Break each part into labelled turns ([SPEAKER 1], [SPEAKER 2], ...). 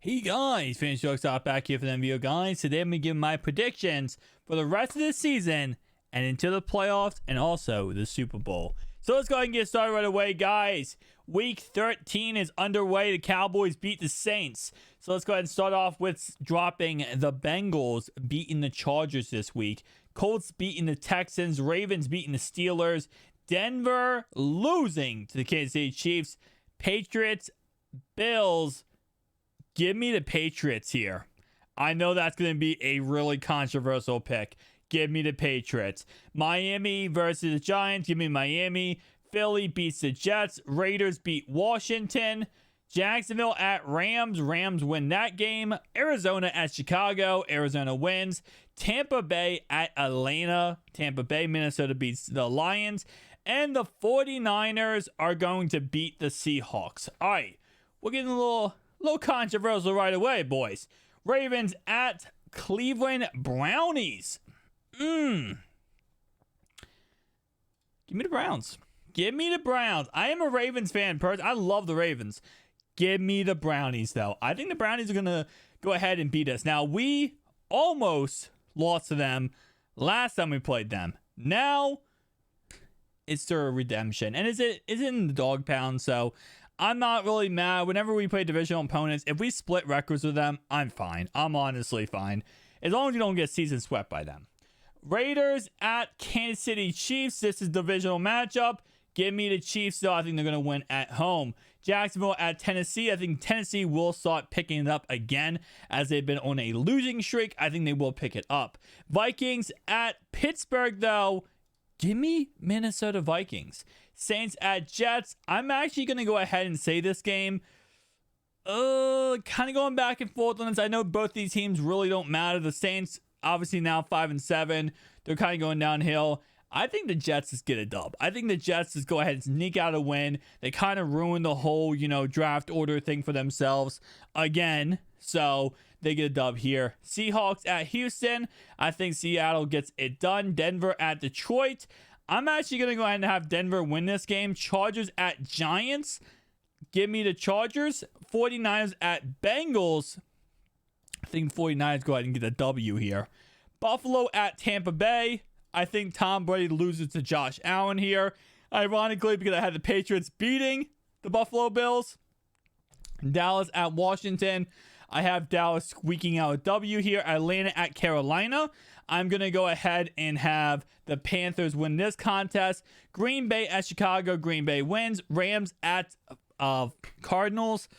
[SPEAKER 1] Hey guys, Finish Stop back here for the video, guys. Today I'm going to give my predictions for the rest of the season and into the playoffs and also the Super Bowl. So let's go ahead and get started right away, guys. Week 13 is underway. The Cowboys beat the Saints. So let's go ahead and start off with dropping the Bengals beating the Chargers this week. Colts beating the Texans. Ravens beating the Steelers. Denver losing to the Kansas City Chiefs. Patriots, Bills. Give me the Patriots here. I know that's going to be a really controversial pick. Give me the Patriots. Miami versus the Giants. Give me Miami. Philly beats the Jets. Raiders beat Washington. Jacksonville at Rams. Rams win that game. Arizona at Chicago. Arizona wins. Tampa Bay at Atlanta. Tampa Bay. Minnesota beats the Lions. And the 49ers are going to beat the Seahawks. All right. We're getting a little controversial right away, boys. Ravens at Cleveland Brownies. Give me the Browns. Give me the Browns. I am a Ravens fan person. I love the Ravens. Give me the Brownies, though. I think the Brownies are going to go ahead and beat us. Now, we almost lost to them last time we played them. Now, it's their redemption. And it's in the dog pound, so I'm not really mad. Whenever we play divisional opponents, if we split records with them, I'm fine. I'm honestly fine. As long as you don't get season swept by them. Raiders at Kansas City Chiefs. This is a divisional matchup. Give me the Chiefs, though. I think they're going to win at home. Jacksonville at Tennessee. I think Tennessee will start picking it up again as they've been on a losing streak. I think they will pick it up. Vikings at Pittsburgh, though. Give me Minnesota Vikings. Saints at Jets. I'm actually going to go ahead and say this game. Kind of going back and forth on this. I know both these teams really don't matter. The Saints, obviously now 5-7. They're kind of going downhill. I think the Jets just get a dub. I think the Jets just go ahead and sneak out a win. They kind of ruined the whole, draft order thing for themselves again. So they get a dub here. Seahawks at Houston. I think Seattle gets it done. Denver at Detroit. I'm actually going to go ahead and have Denver win this game. Chargers at Giants. Give me the Chargers. 49ers at Bengals. I think 49ers go ahead and get a W here. Buffalo at Tampa Bay. I think Tom Brady loses to Josh Allen here. Ironically, because I had the Patriots beating the Buffalo Bills. Dallas at Washington. I have Dallas squeaking out a W here. Atlanta at Carolina. I'm going to go ahead and have the Panthers win this contest. Green Bay at Chicago. Green Bay wins. Rams at Cardinals.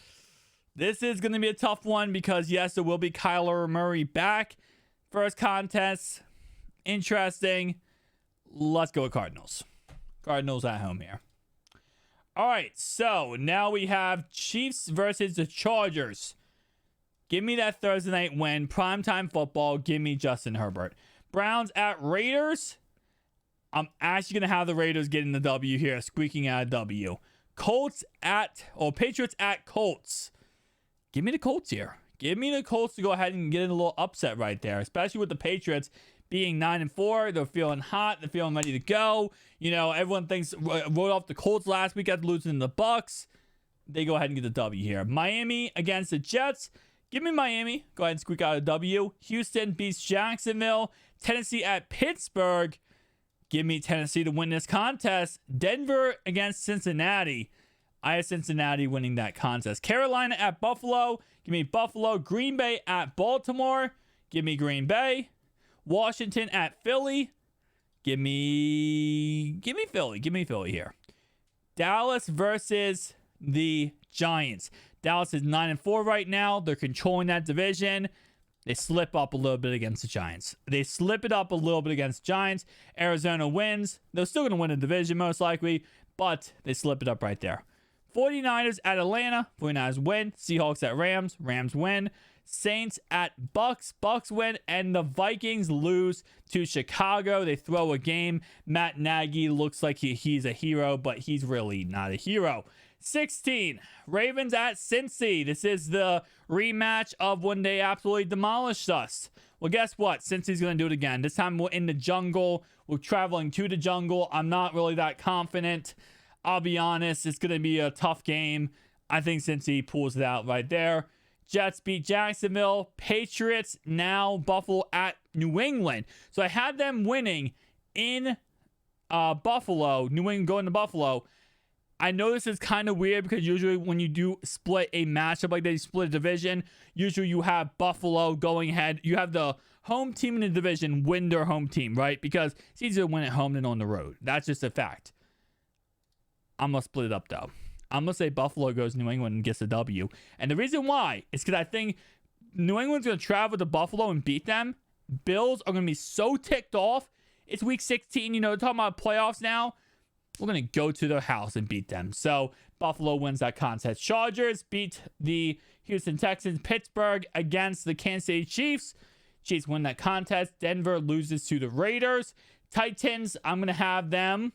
[SPEAKER 1] This is going to be a tough one because, yes, there will be Kyler Murray back. First contest. Interesting. Let's go with Cardinals. Cardinals at home here. All right, so now we have Chiefs versus the Chargers. Give me that Thursday night win. Primetime football. Give me Justin Herbert. Browns at Raiders. I'm actually going to have the Raiders getting the W here. Squeaking out a W. Patriots at Colts. Give me the Colts here. Give me the Colts to go ahead and get a little upset right there. Especially with the Patriots being 9-4. They're feeling hot. They're feeling ready to go. Everyone wrote off the Colts last week after losing the Bucks. They go ahead and get the W here. Miami against the Jets. Give me Miami. Go ahead and squeak out a W. Houston beats Jacksonville. Tennessee at Pittsburgh. Give me Tennessee to win this contest. Denver against Cincinnati. I have Cincinnati winning that contest. Carolina at Buffalo. Give me Buffalo. Green Bay at Baltimore. Give me Green Bay. Washington at Philly. Give me Philly. Give me Philly here. Dallas versus the Giants. Dallas is 9-4 right now. They're controlling that division. They slip up a little bit against the Giants. Arizona wins. They're still going to win the division most likely, but they slip it up right there. 49ers at Atlanta. 49ers win. Seahawks at Rams. Rams win. Saints at Bucks. Bucks win. And the Vikings lose to Chicago. They throw a game. Matt Nagy looks like he's a hero, but he's really not a hero. 16. Ravens at Cincy. This is the rematch of when they absolutely demolished us. Well, guess what? Cincy's going to do it again. This time we're in the jungle. We're traveling to the jungle. I'm not really that confident. I'll be honest. It's going to be a tough game. I think Cincy pulls it out right there. Jets beat Jacksonville. Patriots, now Buffalo at New England. So I had them winning in Buffalo. New England going to Buffalo. I know this is kind of weird because usually when you do split a matchup like that, you split a division, usually you have Buffalo going ahead. You have the home team in the division win their home team, right? Because it's easier to win at home than on the road. That's just a fact. I'm going to split it up, though. I'm going to say Buffalo goes to New England and gets a W. And the reason why is because I think New England's going to travel to Buffalo and beat them. Bills are going to be so ticked off. It's week 16. You know, talking about playoffs now. We're going to go to their house and beat them. So Buffalo wins that contest. Chargers beat the Houston Texans. Pittsburgh against the Kansas City Chiefs. Chiefs win that contest. Denver loses to the Raiders. Titans, I'm going to have them,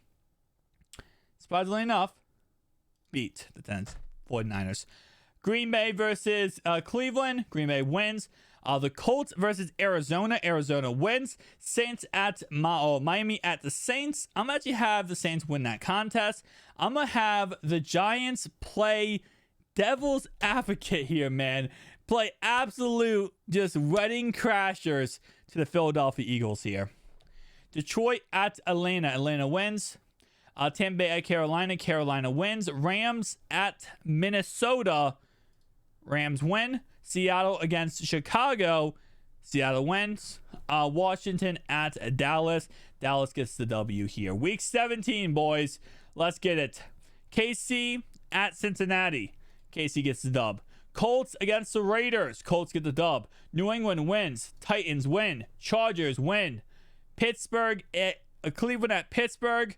[SPEAKER 1] surprisingly enough, beat the 49ers. Green Bay versus Cleveland. Green Bay wins. The Colts versus Arizona. Arizona wins. Saints at Miami at the Saints. I'm actually have the Saints win that contest. I'm going to have the Giants play devil's advocate here, man. Play absolute just wedding crashers to the Philadelphia Eagles here. Detroit at Atlanta. Atlanta wins. Tampa Bay at Carolina. Carolina wins. Rams at Minnesota. Rams win. Seattle against Chicago. Seattle wins. Washington at Dallas. Dallas gets the W here. Week 17, boys. Let's get it. KC at Cincinnati. KC gets the dub. Colts against the Raiders. Colts get the dub. New England wins. Titans win. Chargers win. Pittsburgh at Cleveland at Pittsburgh.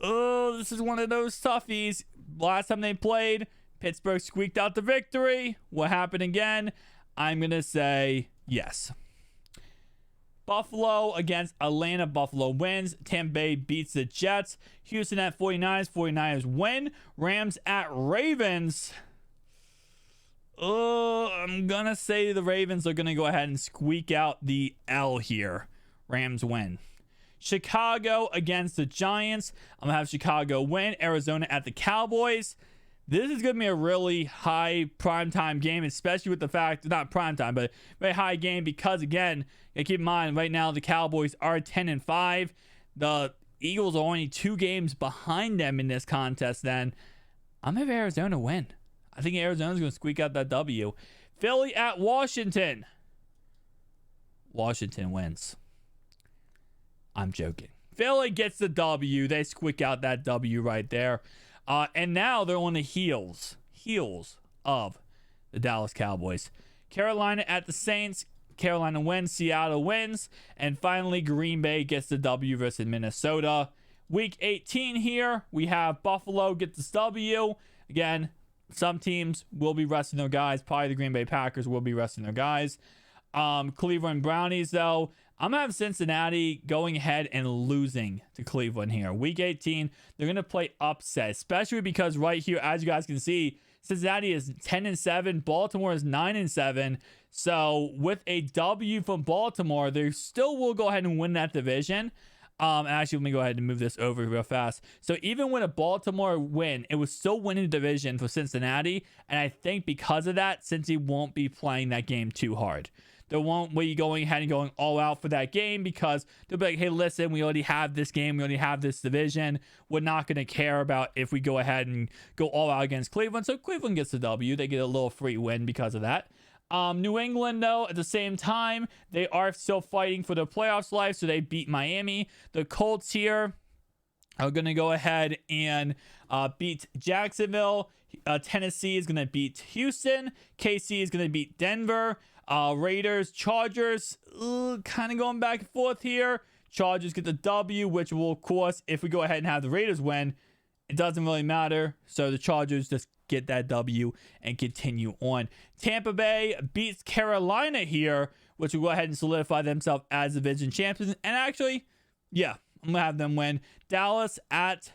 [SPEAKER 1] Oh, this is one of those toughies. Last time they played, Pittsburgh squeaked out the victory. What happened again? I'm going to say yes. Buffalo against Atlanta. Buffalo wins. Tampa Bay beats the Jets. Houston at 49ers. 49ers win. Rams at Ravens. I'm going to say the Ravens are going to go ahead and squeak out the L here. Rams win. Chicago against the Giants. I'm going to have Chicago win. Arizona at the Cowboys. This is going to be a really high primetime game, especially with the fact, not primetime, but very high game because, again, keep in mind, right now the Cowboys are 10-5. The Eagles are only 2 games behind them in this contest then. I'm going to have Arizona win. I think Arizona's going to squeak out that W. Philly at Washington. Washington wins. I'm joking. Philly gets the W. They squeak out that W right there. And now they're on the heels of the Dallas Cowboys. Carolina at the Saints. Carolina wins. Seattle wins. And finally, Green Bay gets the W versus Minnesota. Week 18 here. We have Buffalo get this W. Again, some teams will be resting their guys. Probably the Green Bay Packers will be resting their guys. Cleveland Brownies, though. I'm going to have Cincinnati going ahead and losing to Cleveland here. Week 18, they're going to play upset, especially because right here, as you guys can see, Cincinnati is 10-7. Baltimore is 9-7. So with a W from Baltimore, they still will go ahead and win that division. Actually, let me go ahead and move this over real fast. So even with a Baltimore win, it was still winning the division for Cincinnati. And I think because of that, Cincy won't be playing that game too hard. They won't be going ahead and going all out for that game because they'll be like, hey, listen, we already have this game. We already have this division. We're not going to care about if we go ahead and go all out against Cleveland. So Cleveland gets the W. They get a little free win because of that. New England, though, at the same time, they are still fighting for their playoffs life, so they beat Miami. The Colts here are going to go ahead and beat Jacksonville. Tennessee is going to beat Houston. KC is going to beat Denver. Raiders, Chargers, kind of going back and forth here. Chargers get the W, which will, of course, if we go ahead and have the Raiders win, it doesn't really matter. So the Chargers just get that W and continue on. Tampa Bay beats Carolina here, which will go ahead and solidify themselves as division champions. And actually, yeah, I'm going to have them win. Dallas at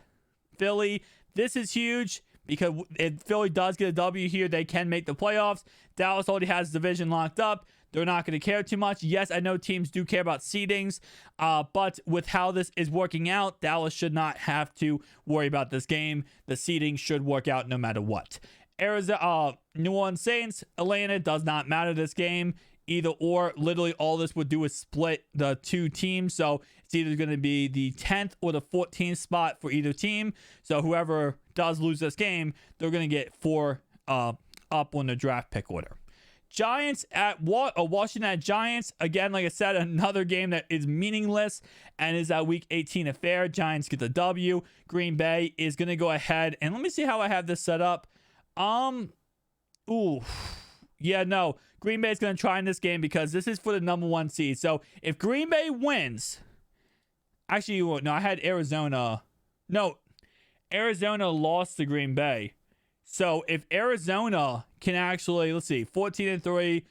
[SPEAKER 1] Philly. This is huge because if Philly does get a W here, they can make the playoffs. Dallas already has the division locked up. They're not going to care too much. Yes, I know teams do care about seedings, but with how this is working out, Dallas should not have to worry about this game. The seeding should work out no matter what. Arizona, New Orleans Saints, Atlanta, does not matter this game. Either or, literally all this would do is split the two teams. So it's either going to be the 10th or the 14th spot for either team. So whoever does lose this game, they're going to get 4 up on the draft pick order. Giants at Washington at Giants. Again, like I said, another game that is meaningless and is a Week 18 affair. Giants get the W. Green Bay is going to go ahead. And let me see how I have this set up. Yeah, no. Green Bay is going to try in this game because this is for the number 1 seed. So if Green Bay wins, actually, no, I had Arizona. No, Arizona lost to Green Bay. So if Arizona can actually, let's see, 14-3,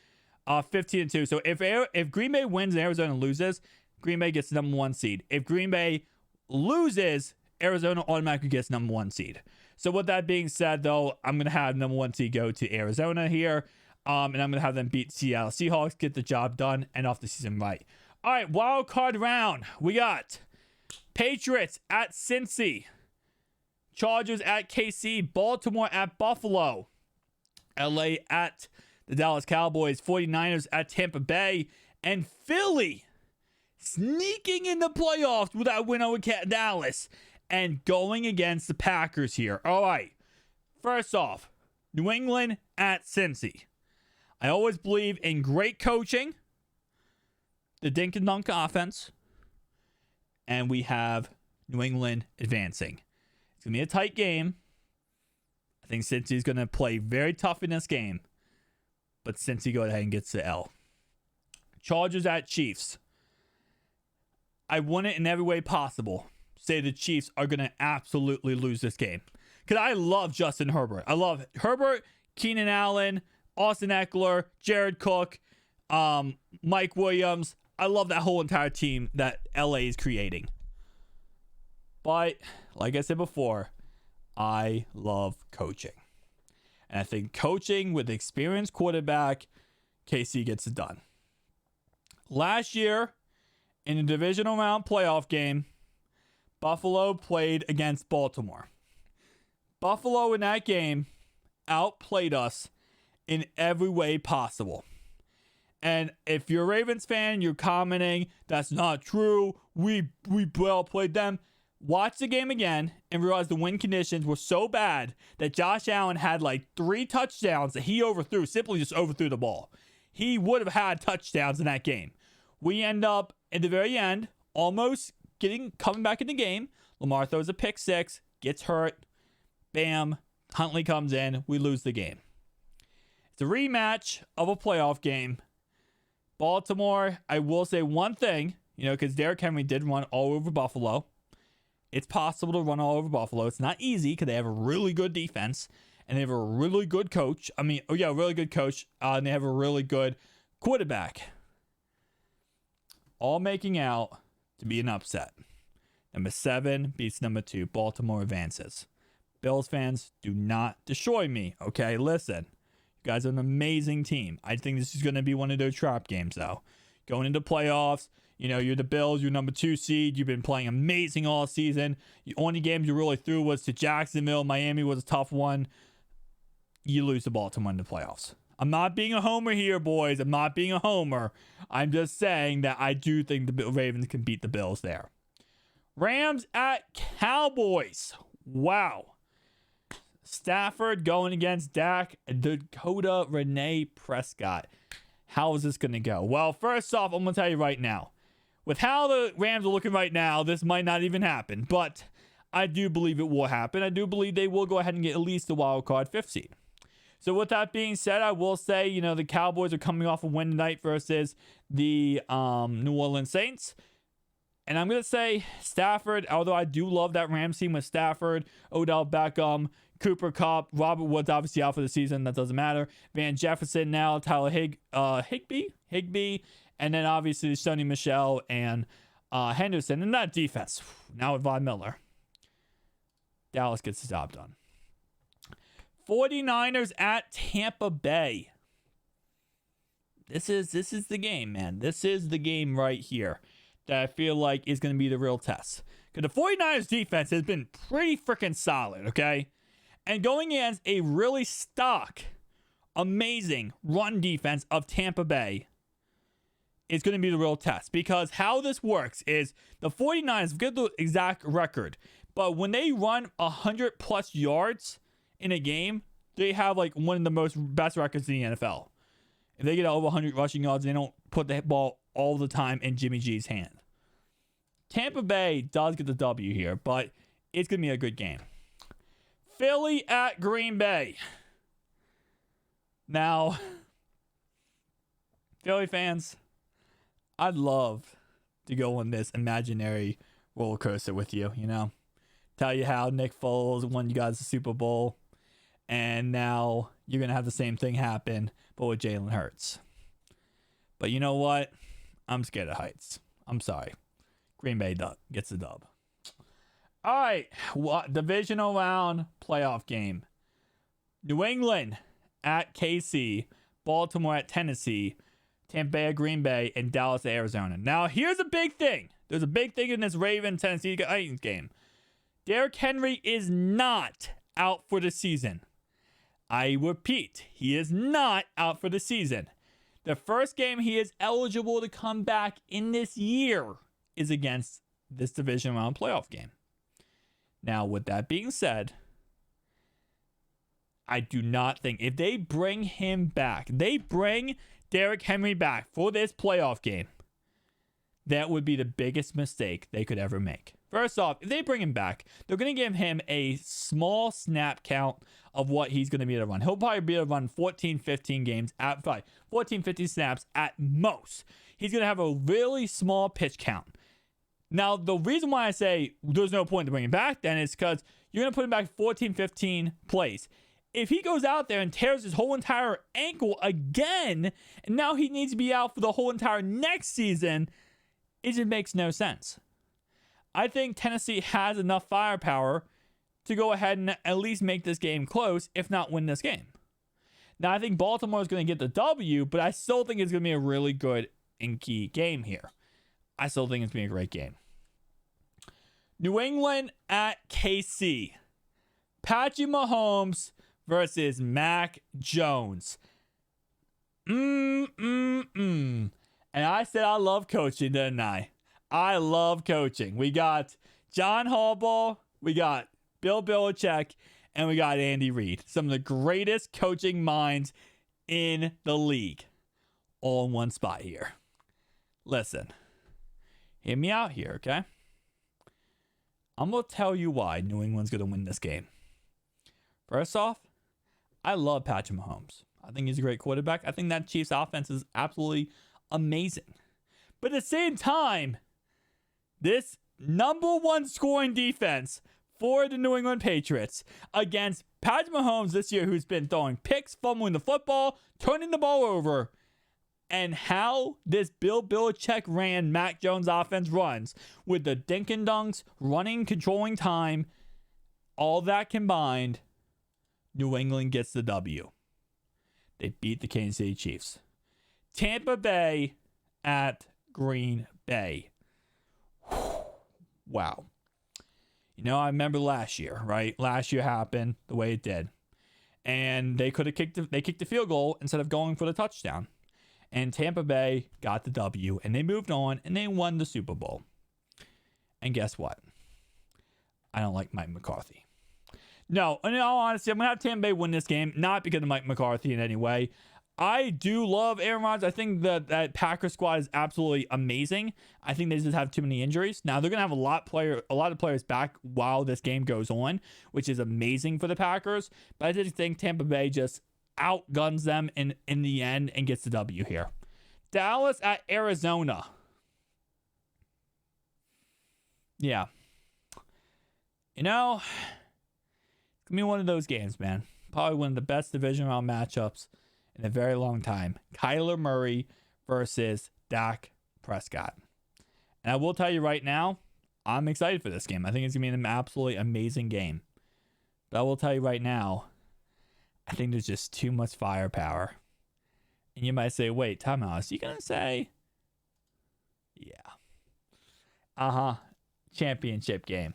[SPEAKER 1] 15-2. So if Green Bay wins and Arizona loses, Green Bay gets the number 1 seed. If Green Bay loses, Arizona automatically gets number 1 seed. So with that being said, though, I'm going to have number 1 seed go to Arizona here. And I'm going to have them beat Seattle Seahawks, get the job done, and off the season right. All right, wild card round. We got Patriots at Cincy. Chargers at KC. Baltimore at Buffalo. LA at the Dallas Cowboys. 49ers at Tampa Bay. And Philly sneaking in the playoffs with that win over Dallas. And going against the Packers here. All right. First off, New England at Cincy. I always believe in great coaching, the dink and dunk offense, and we have New England advancing. It's going to be a tight game. I think Cincy's going to play very tough in this game, but Cincy go ahead and gets the L. Chargers at Chiefs. I want it in every way possible. Say the Chiefs are going to absolutely lose this game. Because I love Justin Herbert. I love Herbert, Keenan Allen, Austin Eckler, Jared Cook, Mike Williams. I love that whole entire team that LA is creating. But, like I said before, I love coaching. And I think coaching with experienced quarterback, KC gets it done. Last year, in the divisional round playoff game, Buffalo played against Baltimore. Buffalo in that game outplayed us in every way possible. And if you're a Ravens fan, you're commenting, that's not true. We well played them. Watch the game again and realize the win conditions were so bad that Josh Allen had like 3 touchdowns that he overthrew, simply just overthrew the ball. He would have had touchdowns in that game. We end up at the very end almost coming back in the game. Lamar throws a pick 6, gets hurt. Bam. Huntley comes in. We lose the game. It's a rematch of a playoff game. Baltimore, I will say one thing, because Derrick Henry did run all over Buffalo. It's possible to run all over Buffalo. It's not easy because they have a really good defense and they have a really good coach. Really good coach. And they have a really good quarterback. All making out to be an upset. Number 7 beats number 2. Baltimore advances. Bills fans, do not destroy me, okay? Listen, you guys are an amazing team. I think this is going to be one of those trap games, though. Going into playoffs, you're the Bills, you're number 2 seed. You've been playing amazing all season. The only games you really threw was to Jacksonville. Miami was a tough one. You lose to Baltimore in the playoffs. I'm not being a homer here, boys. I'm not being a homer. I'm just saying that I do think the Ravens can beat the Bills there. Rams at Cowboys. Wow. Stafford going against Dak, Dakota Renee Prescott. How is this going to go? Well, first off, I'm going to tell you right now. With how the Rams are looking right now, this might not even happen. But I do believe it will happen. I do believe they will go ahead and get at least the wild card 5th seed. So with that being said, I will say, the Cowboys are coming off a win tonight versus the New Orleans Saints. And I'm going to say Stafford, although I do love that Rams team with Stafford, Odell Beckham, Cooper Kupp, Robert Woods obviously out for the season. That doesn't matter. Van Jefferson now, Tyler Higbee, and then obviously Sonny Michel and Henderson. And that defense, now with Von Miller. Dallas gets the job done. 49ers at Tampa Bay. This is the game, man. This is the game right here that I feel like is going to be the real test. Because the 49ers defense has been pretty freaking solid, okay? and going against a really stock, amazing run defense of Tampa Bay is going to be the real test. Because how this works is the 49ers, forget the exact record, but when they run 100 plus yards in a game, they have like one of the best records in the NFL. If they get over 100 rushing yards, they don't put the ball all the time in Jimmy G's hand. Tampa Bay does get the W here, but it's going to be a good game. Philly at Green Bay. Now, Philly fans, I'd love to go on this imaginary roller coaster with you, Tell you how Nick Foles won you guys the Super Bowl, and now you're going to have the same thing happen, but with Jalen Hurts. But you know what? I'm scared of heights. I'm sorry. Green Bay gets the dub. All right, divisional round playoff game. New England at KC, Baltimore at Tennessee, Tampa Bay at Green Bay, and Dallas at Arizona. Now, here's a big thing. There's a big thing in this Ravens-Tennessee Titans game. Derrick Henry is not out for the season. I repeat, he is not out for the season. The first game he is eligible to come back in this year is against this division round playoff game. Now, with that being said, I do not think if they bring him back, they bring Derrick Henry back for this playoff game, that would be the biggest mistake they could ever make. First off, if they bring him back, they're going to give him a small snap count of what he's going to be able to run. He'll probably be able to run 14, 15 games at 14, 15 snaps at most. He's going to have a really small pitch count. Now, the reason why I say there's no point to bring him back then is because you're going to put him back 14, 15 plays. If he goes out there and tears his whole entire ankle again, and now he needs to be out for the whole entire next season, it just makes no sense. I think Tennessee has enough firepower to go ahead and at least make this game close, if not win this game. Now, I think Baltimore is going to get the W, but I still think it's going to be a really good and key game here. I still think it's going to be a great game. New England at KC. Patrick Mahomes versus Mac Jones. And I said I love coaching, didn't I? I love coaching. We got John Harbaugh, we got Bill Belichick, and we got Andy Reid. Some of the greatest coaching minds in the league. All in one spot here. Listen. Hear me out here, okay? I'm going to tell you why New England's going to win this game. First off, I love Patrick Mahomes. I think he's a great quarterback. I think that Chiefs offense is absolutely amazing. But at the same time, this number one scoring defense for the New England Patriots against Patrick Mahomes this year, who's been throwing picks, fumbling the football, turning the ball over, and how this Bill Belichick ran Mac Jones offense runs with the dink and dunks, running, controlling time, all that combined, New England gets the W. They beat the Kansas City Chiefs. Tampa Bay at Green Bay. Wow. I remember last year, right? Last year happened the way it did. And they could have kicked the field goal instead of going for the touchdown. And Tampa Bay got the W, and they moved on, and they won the Super Bowl. And guess what? I don't like Mike McCarthy. No, in all honesty, I'm going to have Tampa Bay win this game, not because of Mike McCarthy in any way. I do love Aaron Rodgers. I think that Packers squad is absolutely amazing. I think they just have too many injuries. Now, they're going to have a lot of players back while this game goes on, which is amazing for the Packers. But I just think Tampa Bay just outguns them in the end and gets the W here. Dallas at Arizona. Yeah. It's going to be one of those games, man. Probably one of the best division round matchups in a very long time. Kyler Murray versus Dak Prescott. And I will tell you right now, I'm excited for this game. I think it's going to be an absolutely amazing game. But I will tell you right now, I think there's just too much firepower. And you might say, wait, time out. Is he going to say? Yeah. Championship game.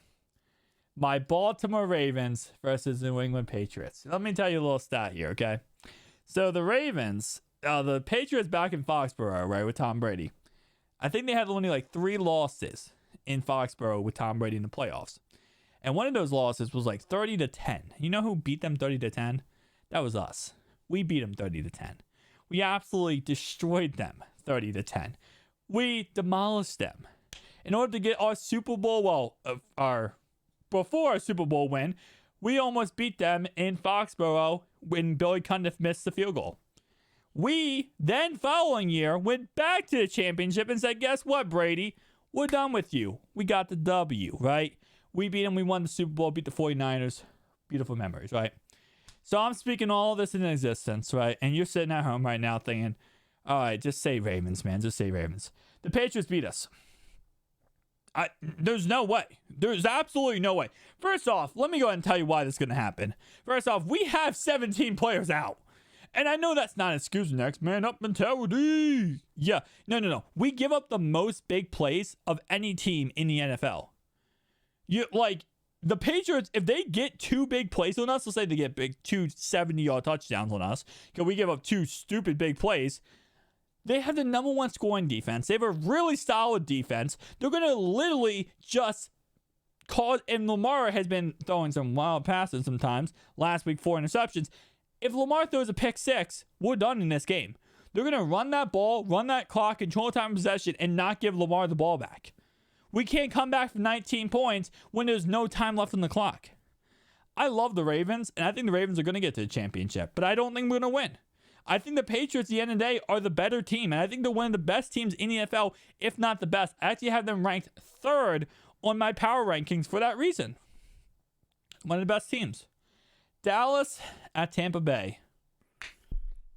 [SPEAKER 1] My Baltimore Ravens versus New England Patriots. Let me tell you a little stat here, okay? So the Ravens, the Patriots back in Foxborough, right, with Tom Brady. I think they had only like 3 losses in Foxborough with Tom Brady in the playoffs. And one of those losses was like 30-10. You know who beat them 30-10? That was us. We beat them 30-10. We absolutely destroyed them 30-10. We demolished them. In order to get our Super Bowl, before our Super Bowl win, we almost beat them in Foxborough when Billy Cundiff missed the field goal. We then, following year, went back to the championship and said, guess what, Brady? We're done with you. We got the W, right? We beat them. We won the Super Bowl, beat the 49ers. Beautiful memories, right? So I'm speaking all this in existence, right? And you're sitting at home right now thinking, all right, just say Ravens, man. Just say Ravens. The Patriots beat us. There's no way. There's absolutely no way. First off, let me go ahead and tell you why this is going to happen. First off, we have 17 players out. And I know that's not an excuse. Next man up mentality. Yeah. No. We give up the most big plays of any team in the NFL. The Patriots, if they get 2 big plays on us, let's say they get 2 70-yard touchdowns on us, because we give up 2 stupid big plays, they have the number 1 scoring defense. They have a really solid defense. They're going to literally just cause, and Lamar has been throwing some wild passes sometimes. Last week, 4 interceptions. If Lamar throws a pick 6, we're done in this game. They're going to run that ball, run that clock, control time of possession, and not give Lamar the ball back. We can't come back from 19 points when there's no time left on the clock. I love the Ravens, and I think the Ravens are going to get to the championship, but I don't think we're going to win. I think the Patriots, at the end of the day, are the better team, and I think they're one of the best teams in the NFL, if not the best. I actually have them ranked 3rd on my power rankings for that reason. One of the best teams. Dallas at Tampa Bay.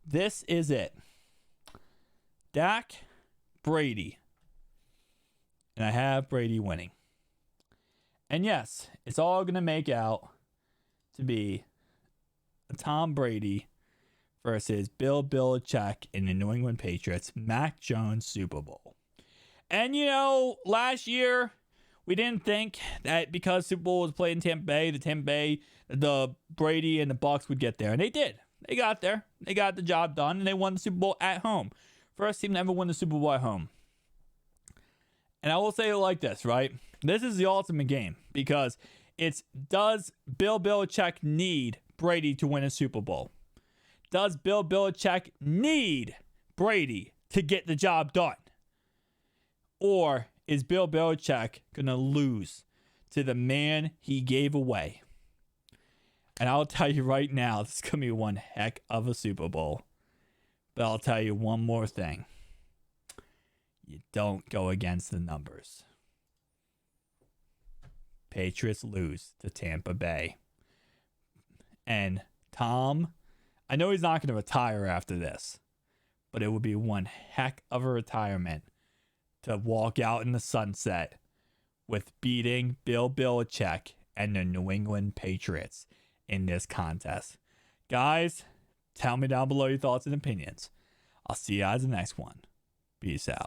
[SPEAKER 1] This is it. Dak, Brady. And I have Brady winning. And yes, it's all going to make out to be a Tom Brady versus Bill Belichick in the New England Patriots, Mac Jones Super Bowl. And last year, we didn't think that because Super Bowl was played in Tampa Bay, the Brady and the Bucs would get there. And they did. They got there. They got the job done, and they won the Super Bowl at home. First team to ever win the Super Bowl at home. And I will say it like this, right? This is the ultimate game because does Bill Belichick need Brady to win a Super Bowl? Does Bill Belichick need Brady to get the job done? Or is Bill Belichick going to lose to the man he gave away? And I'll tell you right now, this is going to be one heck of a Super Bowl. But I'll tell you one more thing. You don't go against the numbers. Patriots lose to Tampa Bay. And Tom, I know he's not going to retire after this, but it would be one heck of a retirement to walk out in the sunset with beating Bill Belichick and the New England Patriots in this contest. Guys, tell me down below your thoughts and opinions. I'll see you guys in the next one. Peace out.